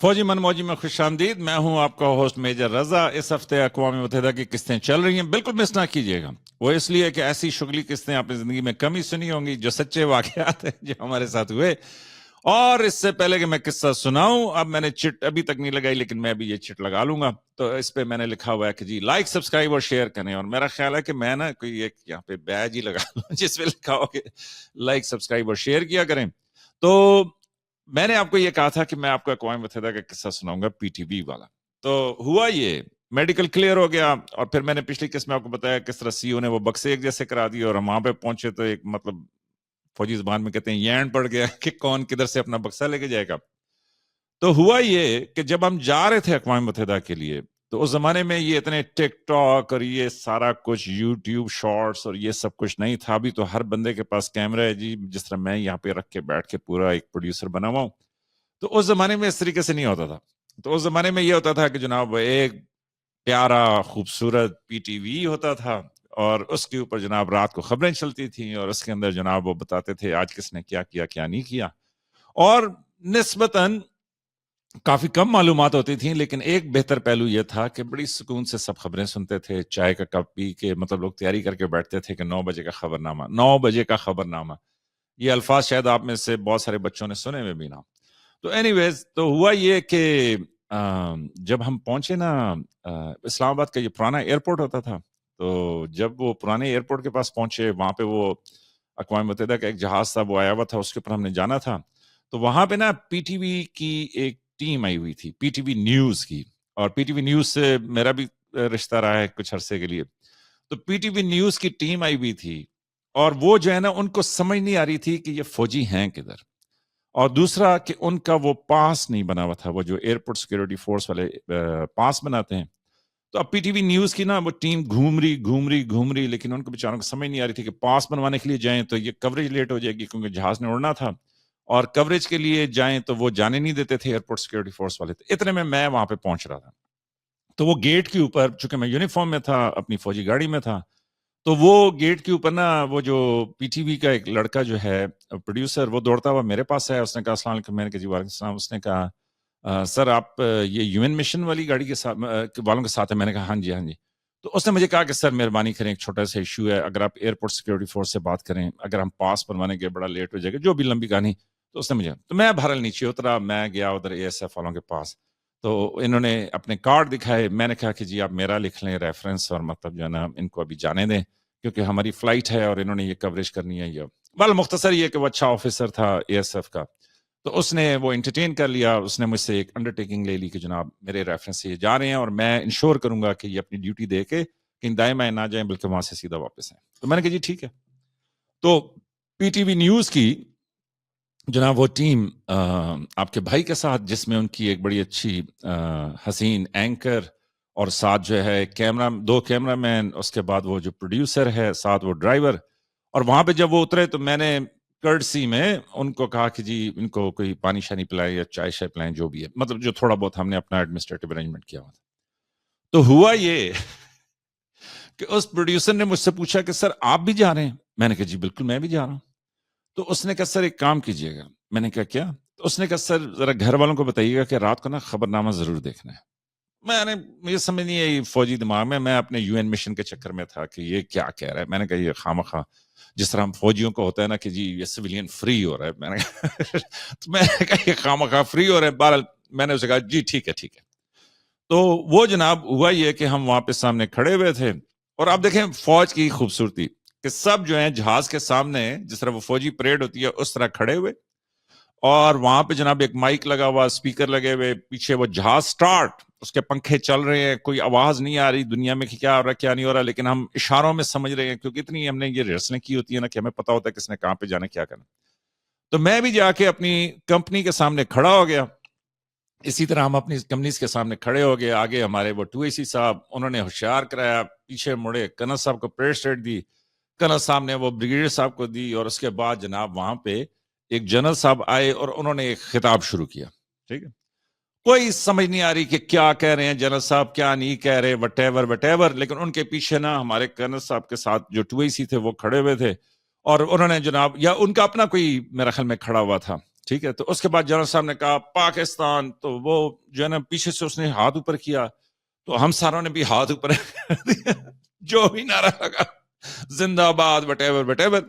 فوجی من موجی میں خوش آمدید. میں ہوں آپ کا ہوسٹ میجر رضا. اس ہفتے اقوام متحدہ کی قسطیں چل رہی ہیں, بالکل مس نہ کیجیے گا. وہ اس لیے کہ ایسی شغلی قسطیں آپ نے زندگی میں کم ہی سنی ہوں گی, جو سچے واقعات ہیں جو ہمارے ساتھ ہوئے. اور اس سے پہلے کہ میں قصہ سناؤں, اب میں نے چٹ ابھی تک نہیں لگائی, لیکن میں ابھی یہ چٹ لگا لوں گا. تو اس پہ میں نے لکھا ہوا ہے کہ جی لائک سبسکرائب اور شیئر کریں, اور میرا خیال ہے کہ میں نا کوئی ایک یہاں پہ بیج ہی لگا لوں جس پہ لکھا ہو کہ لائک سبسکرائب اور شیئر کیا کریں. تو میں نے آپ کو یہ کہا تھا کہ میں آپ کو اقوام متحدہ کا قصہ سناؤں گا, پی ٹی وی والا. تو ہوا یہ, میڈیکل کلیئر ہو گیا, اور پھر میں نے پچھلی قسط میں آپ کو بتایا کس طرح سی او نے وہ بکسے ایک جیسے کرا دیے, اور ہم وہاں پہ پہنچے تو ایک مطلب فوجی زبان میں کہتے ہیں یین پڑ گیا کہ کون کدھر سے اپنا بکسا لے کے جائے گا. تو ہوا یہ کہ جب ہم جا رہے تھے اقوام متحدہ کے لیے, تو اس زمانے میں یہ اتنے ٹک ٹاک اور یہ سارا کچھ یوٹیوب شارٹس اور یہ سب کچھ نہیں تھا. ابھی تو ہر بندے کے پاس کیمرہ ہے جی, جس طرح میں یہاں پہ رکھ کے بیٹھ کے پورا ایک پروڈیوسر بنا ہوا ہوں. تو اس زمانے میں اس طریقے سے نہیں ہوتا تھا. تو اس زمانے میں یہ ہوتا تھا کہ جناب ایک پیارا خوبصورت پی ٹی وی ہوتا تھا, اور اس کے اوپر جناب رات کو خبریں چلتی تھیں, اور اس کے اندر جناب وہ بتاتے تھے آج کس نے کیا کیا کیا نہیں کیا. اور نسبتاً کافی کم معلومات ہوتی تھیں, لیکن ایک بہتر پہلو یہ تھا کہ بڑی سکون سے سب خبریں سنتے تھے. چائے کا کپ پی کے مطلب لوگ تیاری کر کے بیٹھتے تھے کہ 9 بجے کا خبر نامہ, 9 بجے کا خبر نامہ. یہ الفاظ شاید آپ میں سے بہت سارے بچوں نے سنے ہوئے بھی نہ. تو اینی ویز, تو ہوا یہ کہ جب ہم پہنچے نا اسلام آباد کا یہ پرانا ایئرپورٹ ہوتا تھا, تو جب وہ پرانے ایئرپورٹ کے پاس پہنچے, وہاں پہ وہ اقوام متحدہ کا ایک جہاز تھا وہ آیا ہوا تھا, اس کے اوپر ہم نے جانا تھا. تو وہاں پہ نا پی ٹی وی کی ایک ٹیم آئی ہوئی تھی, پی ٹی وی نیوز کی, اور پی ٹی وی نیوز سے میرا بھی رشتہ رہا ہے کچھ عرصے کے لیے. تو پی ٹی وی نیوز کی ٹیم آئی ہوئی تھی, اور وہ جو ہے نا ان کو سمجھ نہیں آ رہی تھی کہ یہ فوجی ہیں کدھر, اور دوسرا کہ ان کا وہ پاس نہیں بنا ہوا تھا, وہ جو ایئرپورٹ سیکورٹی فورس والے پاس بناتے ہیں. تو اب پی ٹی وی نیوز کی نا وہ ٹیم گھوم رہی, لیکن ان کو بیچاروں کو سمجھ نہیں آ رہی تھی کہ پاس بنوانے کے لیے جائیں تو یہ کوریج لیٹ ہو جائے گی, کیونکہ جہاز نے اڑنا تھا, اور کوریج کے لیے جائیں تو وہ جانے نہیں دیتے تھے ایئرپورٹ سیکورٹی فورس والے. اتنے میں وہاں پہ پہنچ رہا تھا. تو وہ گیٹ کے اوپر, چونکہ میں یونیفارم میں تھا, اپنی فوجی گاڑی میں تھا, تو وہ گیٹ کے اوپر نا وہ جو پی ٹی وی کا ایک لڑکا جو ہے پروڈیوسر, وہ دوڑتا ہوا میرے پاس ہے. اس نے کہا السلام علیکم. میں نے کہا جی وعلیکم السلام. اس نے کہا سر آپ یہ یو این مشن والی گاڑی کے ساتھ والوں کے ساتھ ہیں؟ میں نے کہا ہاں جی ہاں جی. تو اس نے مجھے کہا کہ سر مہربانی کریں, ایک چھوٹا سا ایشو ہے, اگر آپ ایئرپورٹ سیکورٹی فورس سے بات کریں, اگر ہم پاس بنوانے کے بڑا لیٹ ہو جائے گا, جو بھی لمبی کہانی. تو اس نے مجھے, تو میں بہرحال نیچے اترا, میں گیا ادھر اے ایس ایف والوں کے پاس. تو انہوں نے اپنے کارڈ دکھائے. میں نے کہا کہ جی آپ میرا لکھ لیں ریفرنس, اور مطلب جو ہے نا ان کو ابھی جانے دیں کیونکہ ہماری فلائٹ ہے اور انہوں نے یہ کوریج کرنی ہے. یہ بل مختصر یہ کہ وہ اچھا آفیسر تھا اے ایس ایف کا, تو اس نے وہ انٹرٹین کر لیا. اس نے مجھ سے ایک انڈرٹیکنگ لے لی کہ جناب میرے ریفرنس سے یہ جا رہے ہیں, اور میں انشور کروں گا کہ یہ اپنی ڈیوٹی دے کے کہیں دائیں بائیں نہ جائیں, بلکہ وہاں سے سیدھا واپس ہیں. تو میں نے کہا جی ٹھیک ہے. تو پی ٹی وی نیوز کی جناب وہ ٹیم آپ کے بھائی کے ساتھ, جس میں ان کی ایک بڑی اچھی حسین اینکر, اور ساتھ جو ہے کیمرہ, 2 کیمرہ مین, اس کے بعد وہ جو پروڈیوسر ہے, ساتھ وہ ڈرائیور. اور وہاں پہ جب وہ اترے تو میں نے کرٹسی میں ان کو کہا کہ جی ان کو کوئی پانی شانی پلائے یا چائے شائے پلائیں, جو بھی ہے, مطلب جو تھوڑا بہت ہم نے اپنا ایڈمنسٹریٹو ارینجمنٹ کیا ہوا تھا. تو ہوا یہ کہ اس پروڈیوسر نے مجھ سے پوچھا کہ سر آپ بھی جا رہے ہیں؟ میں نے کہا جی بالکل میں بھی جا رہا ہوں. تو اس نے کہا سر ایک کام کیجیے گا. میں نے کہا کیا؟ تو اس نے کہا سر ذرا گھر والوں کو بتائیے گا کہ رات کو نا خبر نامہ ضرور دیکھنا ہے. مجھے سمجھ نہیں آئی فوجی دماغ میں اپنے یو این مشن کے چکر میں تھا کہ یہ کیا کہہ رہا ہے. میں نے کہا یہ خواہ جس طرح ہم فوجیوں کو ہوتا ہے نا کہ جی یہ سویلین فری ہو رہا ہے, میں نے کہا یہ خواہ فری ہو رہا ہے. بہرحال میں نے اسے کہا جی ٹھیک ہے ٹھیک ہے. تو وہ جناب ہوا یہ کہ ہم وہاں پہ سامنے کھڑے ہوئے تھے, اور آپ دیکھیں فوج کی خوبصورتی کہ سب جو ہیں جہاز کے سامنے جس طرح وہ فوجی پریڈ ہوتی ہے اس طرح کھڑے ہوئے, اور وہاں پہ جناب ایک مائک لگا ہوا, اسپیکر لگے ہوئے, پیچھے وہ جہاز سٹارٹ, اس کے پنکھے چل رہے ہیں, کوئی آواز نہیں آ رہی دنیا میں کہ کیا ہو رہا ہے کیا نہیں ہو رہا, لیکن ہم اشاروں میں سمجھ رہے ہیں کیونکہ اتنی ہم نے یہ ریہرسلیں کی ہوتی ہے نا کہ ہمیں پتا ہوتا ہے کس نے کہاں پہ جانا کیا کرنا. تو میں بھی جا کے اپنی کمپنی کے سامنے کھڑا ہو گیا. اسی طرح ہم اپنی کمپنیز کے سامنے کھڑے ہو گئے. آگے ہمارے وہ 2AC صاحب, انہوں نے ہوشیار کرایا, پیچھے مڑے, کنر صاحب کو پریس اسٹیٹ دی, کنر صاحب نے وہ بریگیڈیئر صاحب کو دی, اور اس کے بعد جناب وہاں پہ ایک جنرل صاحب آئے اور انہوں نے ایک خطاب شروع کیا. ٹھیک ہے, کوئی سمجھ نہیں آ رہی کہ کیا کہہ رہے ہیں جنرل صاحب, کیا نہیں کہہ رہے, وٹ ایور, لیکن ان کے پیچھے نا ہمارے کنر صاحب کے ساتھ جو 2AC تھے وہ کھڑے ہوئے تھے, اور انہوں نے جناب, یا ان کا اپنا کوئی میرا خیال میں کھڑا ہوا تھا, ٹھیک ہے. تو اس کے بعد جنرل صاحب نے کہا پاکستان, تو وہ جو ہے نا پیچھے سے اس نے ہاتھ اوپر کیا, تو ہم ساروں نے بھی ہاتھ اوپر کر دیا, جو بھی نعرہ لگا زندہ باد وٹ ایور وٹ ایور.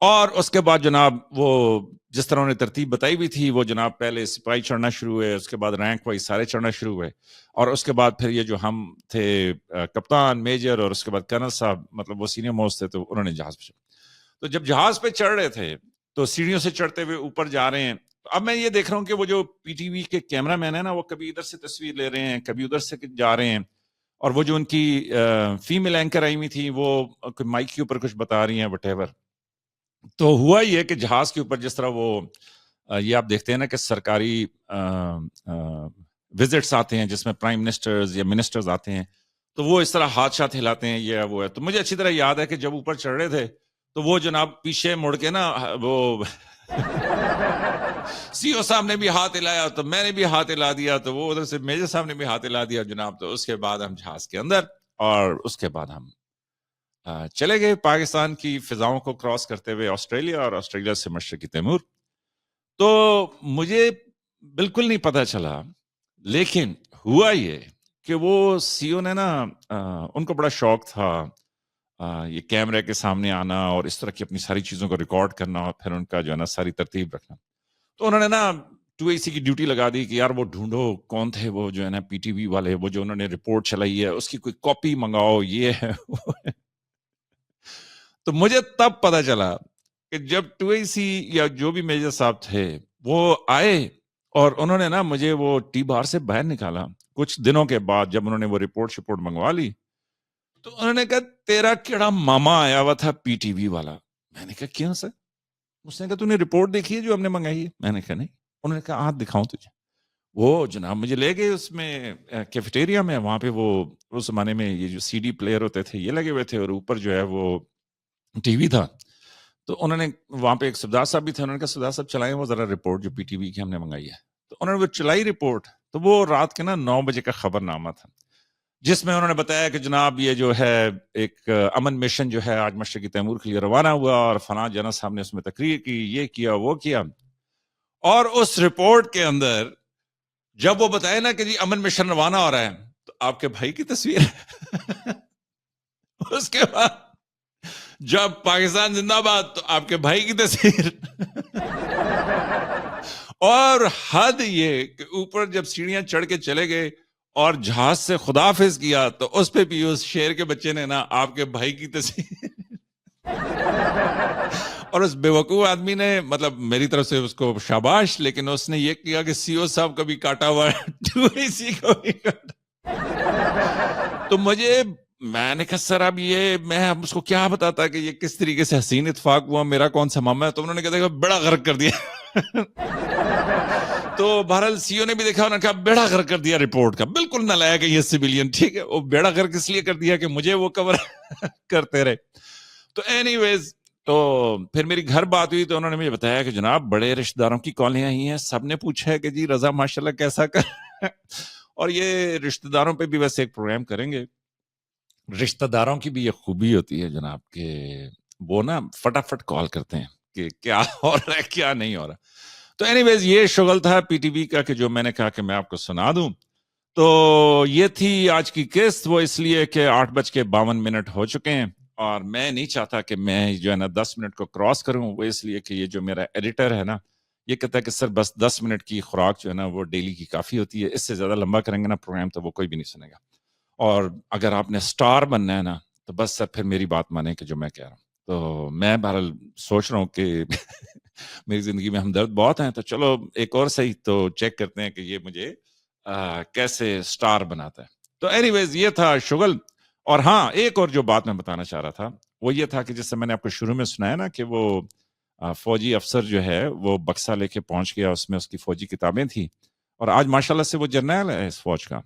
اور اس کے بعد جناب وہ جس طرح انہوں نے ترتیب بتائی بھی تھی, وہ جناب پہلے سپاہی چڑھنا شروع ہوئے, اس کے بعد رینک وائز سارے چڑھنا شروع ہوئے, اور اس کے بعد پھر یہ جو ہم تھے کپتان, میجر, اور اس کے بعد کرنل صاحب, مطلب وہ سینئر موسٹ تھے, تو انہوں نے جہاز پہ چڑھا. تو جب جہاز پہ چڑھ رہے تھے تو سیڑھیوں سے چڑھتے ہوئے اوپر جا رہے ہیں. اب میں یہ دیکھ رہا ہوں کہ وہ جو پی ٹی وی کے کیمرہ مین ہے نا, وہ کبھی ادھر سے تصویر لے رہے ہیں, کبھی ادھر سے جا رہے ہیں, اور وہ جو ان کی فیمیل اینکر آئی ہوئی تھی وہ مائک کے اوپر کچھ بتا رہی ہیں وٹ ایور. تو ہوا یہ کہ جہاز کے اوپر جس طرح وہ یہ آپ دیکھتے ہیں نا کہ سرکاری وزٹس آتے ہیں جس میں پرائم منسٹرز یا منسٹرز آتے ہیں, تو وہ اس طرح ہاتھ شاتھ ہلاتے ہیں, یہ وہ ہے. تو مجھے اچھی طرح یاد ہے کہ جب اوپر چڑھ رہے تھے تو وہ جناب پیچھے مڑ کے نا وہ سی او صاحب نے بھی ہاتھ ہلایا, تو میں نے بھی ہاتھ ہلا دیا, تو وہ ادھر سے میجر صاحب نے بھی ہاتھ ہلا دیا جناب. تو اس کے بعد ہم جہاز کے اندر, اور اس کے بعد ہم چلے گئے پاکستان کی فضاؤں کو کراس کرتے ہوئے آسٹریلیا, اور آسٹریلیا سے مشرقی تیمور. تو مجھے بالکل نہیں پتا چلا, لیکن ہوا یہ کہ وہ سی او نے نا ان کو بڑا شوق تھا یہ کیمرے کے سامنے آنا اور اس طرح کی اپنی ساری چیزوں کو ریکارڈ کرنا, اور پھر ان کا جو ہے نا ساری ترتیب رکھنا. تو انہوں نے نا 2AC کی ڈیوٹی لگا دی کہ یار وہ ڈھونڈو کون تھے وہ جو ہے نا پی ٹی وی والے, وہ جو انہوں نے رپورٹ چلائی ہے اس کی کوئی کاپی منگاؤ, یہ ہے وہ ہے. تو مجھے تب پتا چلا کہ جب 2AC یا جو بھی میجر صاحب تھے وہ آئے, اور انہوں نے نا مجھے وہ ٹی بار سے باہر نکالا کچھ دنوں کے بعد, جب انہوں نے وہ رپورٹ منگوا لی, تو انہوں نے کہا تیرا کیڑا ماما آیا ہوا تھا پی ٹی وی والا. میں نے کہا کیوں سر؟ اس نے کہا تو نے رپورٹ دیکھی ہے جو ہم نے منگائی ہے؟ میں نے کہا نہیں. انہوں نے کہا ہاتھ دکھاؤں تجھے. وہ جناب مجھے لے گئے اس میں کیفیٹیریا میں, وہاں پہ وہ اس زمانے میں یہ جو CD پلیئر ہوتے تھے یہ لگے ہوئے تھے, اور اوپر جو ہے وہ ٹی وی تھا. تو انہوں نے وہاں پہ ایک سردار صاحب بھی تھے, انہوں نے کہا سردار صاحب چلائیں وہ ذرا رپورٹ جو پی ٹی وی کی ہم نے منگائی ہے. تو انہوں نے وہ چلائی رپورٹ, تو وہ رات کے نا 9 بجے کا خبر نامہ تھا, جس میں انہوں نے بتایا کہ جناب یہ جو ہے ایک امن مشن جو ہے آج مشرقی تیمور کے لیے روانہ ہوا, اور فلاں جنرل صاحب نے اس میں تقریر کی, یہ کیا وہ کیا. اور اس رپورٹ کے اندر جب وہ بتائے نا کہ جی امن مشن روانہ ہو رہا ہے, تو آپ کے بھائی کی تصویر اس کے بعد جب پاکستان زندہ باد, تو آپ کے بھائی کی تصویر اور حد یہ کہ اوپر جب سیڑھیاں چڑھ کے چلے گئے اور جہاز سے خداحافظ کیا, تو اس پہ بھی اس شیر کے بچے نے نا آپ کے بھائی کی تصویر اور اس بے وقوف آدمی نے, مطلب میری طرف سے اس کو شاباش, لیکن اس نے یہ کیا کہ سی او صاحب کا بھی کاٹا ہوا ہے, 2AC کا بھی کاٹا. تو میں نے کہا سر اب یہ میں اس کو کیا بتاتا کہ یہ کس طریقے سے حسین اتفاق ہوا, میرا کون سا ماما ہے. تو انہوں نے کہا بڑا غرق کر دیا. تو بہرحال سی او نے بھی دیکھا, انہوں نے کہا بیڑا غرق کر دیا رپورٹ کا, بالکل نہ لایا کہ یہ سویلین, ٹھیک ہے, وہ بیڑا غرق اس لیے کر دیا کہ مجھے وہ کور کرتے رہے. تو اینی ویز, تو پھر میری گھر بات ہوئی, تو انہوں نے مجھے بتایا کہ جناب بڑے رشتہ داروں کی کالیاں آئی ہیں, سب نے پوچھا ہے کہ جی رضا ماشاءاللہ کیسا کر اور یہ رشتہ داروں پہ بھی ویسے ایک پروگرام کریں گے. رشتہ داروں کی بھی یہ خوبی ہوتی ہے جناب کہ وہ نا فٹافٹ کال کرتے ہیں کہ کیا ہو رہا ہے کیا نہیں ہو رہا. تو اینی ویز یہ شغل تھا پی ٹی وی کا کہ جو میں نے کہا کہ میں آپ کو سنا دوں. تو یہ تھی آج کی قسط, وہ اس لیے کہ 8:52 ہو چکے ہیں, اور میں نہیں چاہتا کہ میں جو ہے نا 10 منٹ کو کراس کروں. وہ اس لیے کہ یہ جو میرا ایڈیٹر ہے نا, یہ کہتا ہے کہ سر بس 10 منٹ کی خوراک جو ہے نا وہ ڈیلی کی کافی ہوتی ہے, اس سے زیادہ لمبا کریں گے نا پروگرام تو وہ کوئی بھی نہیں سنے گا, اور اگر آپ نے سٹار بننا ہے نا تو بس سر پھر میری بات مانیں کہ جو میں کہہ رہا ہوں. تو میں بہرحال سوچ رہا ہوں کہ میری زندگی میں ہمدرد بہت ہیں, تو چلو ایک اور صحیح تو چیک کرتے ہیں کہ یہ مجھے کیسے سٹار بناتا ہے. تو اینی ویز یہ تھا شغل. اور ہاں ایک اور جو بات میں بتانا چاہ رہا تھا وہ یہ تھا کہ جس سے میں نے آپ کو شروع میں سنایا نا کہ وہ فوجی افسر جو ہے وہ بکسا لے کے پہنچ گیا, اس میں اس کی فوجی کتابیں تھیں, اور آج ماشاءاللہ سے وہ جرنیل ہے اس فوج کا.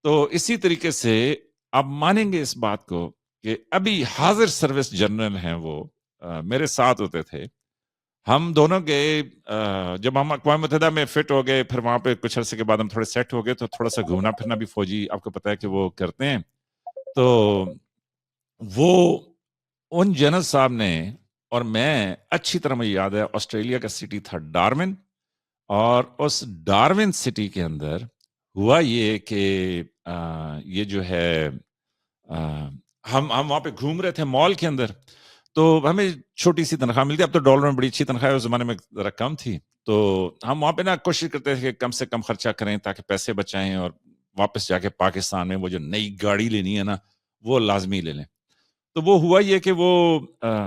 تو اسی طریقے سے آپ مانیں گے اس بات کو کہ ابھی حاضر سروس جنرل ہیں وہ میرے ساتھ ہوتے تھے. ہم دونوں گئے, جب ہم اقوام متحدہ میں فٹ ہو گئے, پھر وہاں پہ کچھ عرصے کے بعد ہم تھوڑے سیٹ ہو گئے, تو تھوڑا سا گھومنا پھرنا بھی فوجی آپ کو پتا ہے کہ وہ کرتے ہیں. تو وہ ان جنرل صاحب نے اور میں, اچھی طرح مجھے یاد ہے, آسٹریلیا کا سٹی تھا ڈارون, اور اس ڈارون سٹی کے اندر ہوا یہ کہ یہ جو ہے ہم وہاں پہ گھوم رہے تھے مال کے اندر، تو ہمیں چھوٹی سی تنخواہ ملتی، اب تو ڈالر میں بڑی اچھی تنخواہ ہے، اس زمانے میں ذرا کم تھی، تو ہم وہاں پہ نا کوشش کرتے تھے کہ کم سے کم خرچہ کریں تاکہ پیسے بچائیں اور واپس جا کے پاکستان میں وہ جو نئی گاڑی لینی ہے نا وہ لازمی لے لیں۔ تو وہ ہوا یہ کہ وہ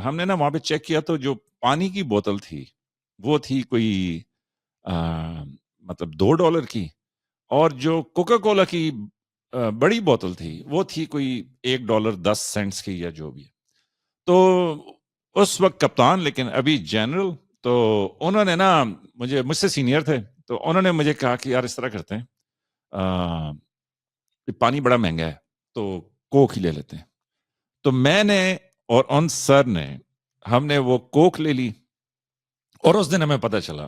ہم نے نا وہاں پہ چیک کیا تو جو پانی کی بوتل تھی وہ تھی کوئی مطلب $2 کی، اور جو کوکا کولا کی بڑی بوتل تھی وہ تھی کوئی $1.10 کی یا جو بھی۔ تو اس وقت کپتان لیکن ابھی جنرل، تو انہوں نے نا مجھ سے سینئر تھے، تو انہوں نے مجھے کہا کہ یار اس طرح کرتے ہیں، پانی بڑا مہنگا ہے تو کوک ہی لے لیتے ہیں۔ تو میں نے اور ان سر نے ہم نے وہ کوک لے لی، اور اس دن ہمیں پتہ چلا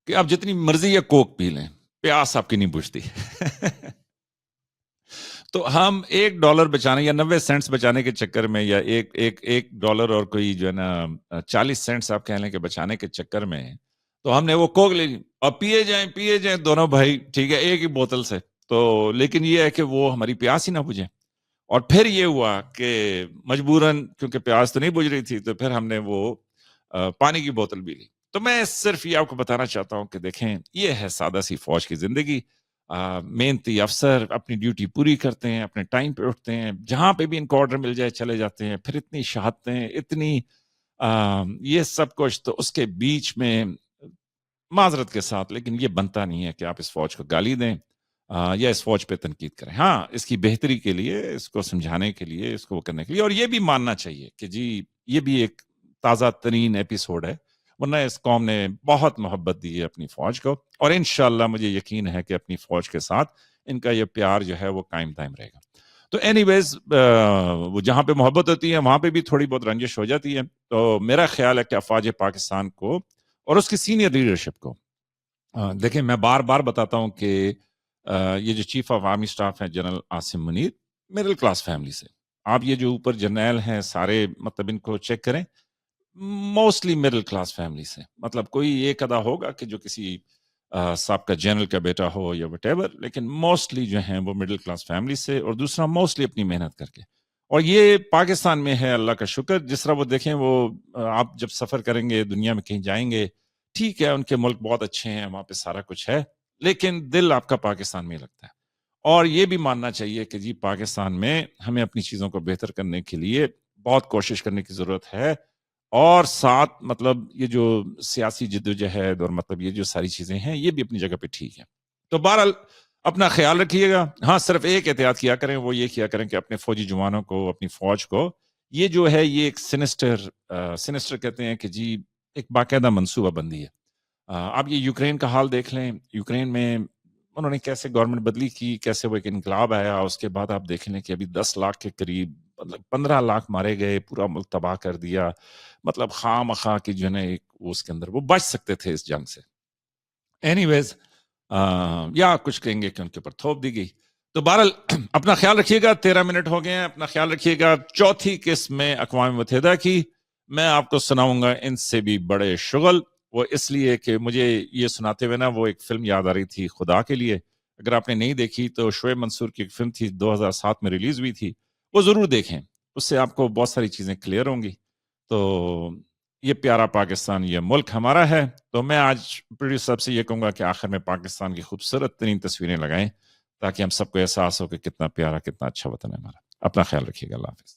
کہ آپ جتنی مرضی ہے کوک پی لیں، پیاس آپ کی نہیں بجھتی۔ تو ہم $1 بچانے یا 90 سینٹس بچانے کے چکر میں، یا ایک ڈالر اور کوئی جو ہے نا 40 سینٹس آپ کہہ لیں کہ بچانے کے چکر میں، تو ہم نے وہ کوک لے لی اور پیے جائیں دونوں بھائی، ٹھیک ہے، ایک ہی بوتل سے، تو لیکن یہ ہے کہ وہ ہماری پیاس ہی نہ بجھے۔ اور پھر یہ ہوا کہ مجبوراً کیونکہ پیاس تو نہیں بجھ رہی تھی، تو پھر ہم نے وہ پانی کی بوتل بھی لی۔ تو میں صرف یہ آپ کو بتانا چاہتا ہوں کہ دیکھیں یہ ہے سادہ سی فوج کی زندگی۔ محنتی افسر اپنی ڈیوٹی پوری کرتے ہیں، اپنے ٹائم پہ اٹھتے ہیں، جہاں پہ بھی ان کو آرڈر مل جائے چلے جاتے ہیں، پھر اتنی شہادتیں، اتنی یہ سب کچھ، تو اس کے بیچ میں معذرت کے ساتھ لیکن یہ بنتا نہیں ہے کہ آپ اس فوج کو گالی دیں یا اس فوج پہ تنقید کریں۔ ہاں، اس کی بہتری کے لیے، اس کو سمجھانے کے لیے، اس کو وہ کرنے کے لیے، اور یہ بھی ماننا چاہیے کہ جی یہ بھی ایک تازہ ترین ایپیسوڈ ہے، ورنہ اس قوم نے بہت محبت دی ہے اپنی فوج کو، اور انشاءاللہ مجھے یقین ہے کہ اپنی فوج کے ساتھ ان کا یہ پیار جو ہے وہ قائم دائم رہے گا۔ تو اینی ویز وہ جہاں پہ محبت ہوتی ہے وہاں پہ بھی تھوڑی بہت رنجش ہو جاتی ہے، تو میرا خیال ہے کہ افواج پاکستان کو اور اس کی سینئر لیڈرشپ کو، دیکھیں میں بار بار بتاتا ہوں کہ یہ جو چیف آف آرمی سٹاف ہے general Asim Munir, middle class family سے، آپ یہ جو اوپر جرنیل ہیں سارے مطلب ان کو چیک کریں، موسٹلی مڈل کلاس فیملی سے، مطلب کوئی ایک ادا ہوگا کہ جو کسی سابقہ جنرل کا بیٹا ہو یا وٹ ایور، لیکن موسٹلی جو ہیں وہ مڈل کلاس فیملی سے، اور دوسرا موسٹلی اپنی محنت کر کے، اور یہ پاکستان میں ہے اللہ کا شکر۔ جس طرح وہ دیکھیں، وہ آپ جب سفر کریں گے دنیا میں کہیں جائیں گے، ٹھیک ہے ان کے ملک بہت اچھے ہیں، وہاں پہ سارا کچھ ہے، لیکن دل آپ کا پاکستان میں ہی لگتا ہے۔ اور یہ بھی ماننا چاہیے کہ جی پاکستان میں ہمیں اپنی چیزوں کو بہتر کرنے کے لیے بہت کوشش کرنے کی ضرورت ہے، اور ساتھ مطلب یہ جو سیاسی جدوجہد اور مطلب یہ جو ساری چیزیں ہیں یہ بھی اپنی جگہ پہ ٹھیک ہے۔ تو بہرحال اپنا خیال رکھیے گا، ہاں صرف ایک احتیاط کیا کریں، وہ یہ کیا کریں کہ اپنے فوجی جوانوں کو، اپنی فوج کو، یہ جو ہے یہ ایک سینسٹر کہتے ہیں کہ جی ایک باقاعدہ منصوبہ بندی ہے۔ آپ یہ یوکرین کا حال دیکھ لیں، یوکرین میں انہوں نے کیسے گورنمنٹ بدلی کی، کیسے وہ ایک انقلاب آیا، اس کے بعد آپ دیکھ لیں کہ ابھی 10 لاکھ کے قریب، مطلب 15 لاکھ مارے گئے، پورا ملک تباہ کر دیا، مطلب خواہ مخواہ کی جو ہے نا ایک اس کے اندر وہ بچ سکتے تھے اس جنگ سے۔ اینی ویز یا کچھ کہیں گے کہ ان کے اوپر تھوپ دی گئی۔ تو بہرحال اپنا خیال رکھیے گا، 13 منٹ ہو گئے ہیں، اپنا خیال رکھیے گا۔ چوتھی قسم میں اقوام متحدہ کی میں آپ کو سناؤں گا ان سے بھی بڑے شغل، وہ اس لیے کہ مجھے یہ سناتے ہوئے نا وہ ایک فلم یاد آ رہی تھی خدا کے لیے، اگر آپ نے نہیں دیکھی تو شعیب منصور کی ایک فلم تھی 2007 میں ریلیز ہوئی تھی، وہ ضرور دیکھیں، اس سے آپ کو بہت ساری چیزیں کلیئر ہوں گی۔ تو یہ پیارا پاکستان، یہ ملک ہمارا ہے، تو میں آج پروڈیوسر صاحب سے یہ کہوں گا کہ آخر میں پاکستان کی خوبصورت ترین تصویریں لگائیں تاکہ ہم سب کو احساس ہو کہ کتنا پیارا، کتنا اچھا وطن ہے ہمارا۔ اپنا خیال رکھیے گا، اللہ حافظ۔